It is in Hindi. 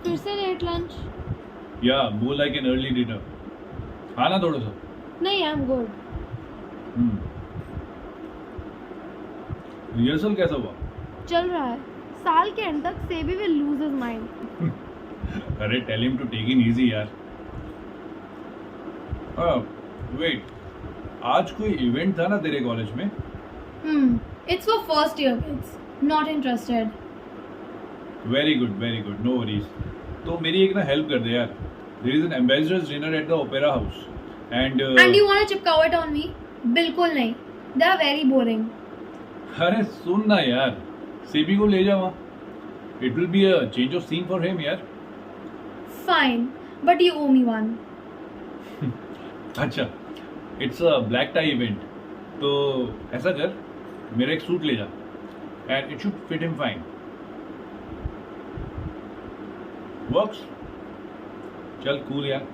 फिर से लेट लंच? या more like an early dinner. खाना थोड़ा सा. नहीं, आई एम गुड. रिहर्सल कैसा हुआ? चल रहा है. साल के एंड तक Sebi will lose his mind. अरे tell him to take in easy यार. वेट, आज कोई इवेंट था ना तेरे कॉलेज में? It's for first year kids. Not interested. Very good, no worries. तो मेरी एक ना हेल्प कर दे यार. There is an ambassador's dinner at the opera house and and you want to चिपकाओ इट ऑन मी? बिल्कुल नहीं. They are very boring. अरे सुन ना यार, सेबी को ले जा वहाँ. It will be a change of scene for him यार. Fine, but you owe me one. अच्छा, it's a black tie event. तो ऐसा कर, मेरा एक सूट ले जा and it should fit him fine. Works. चल कूल यार.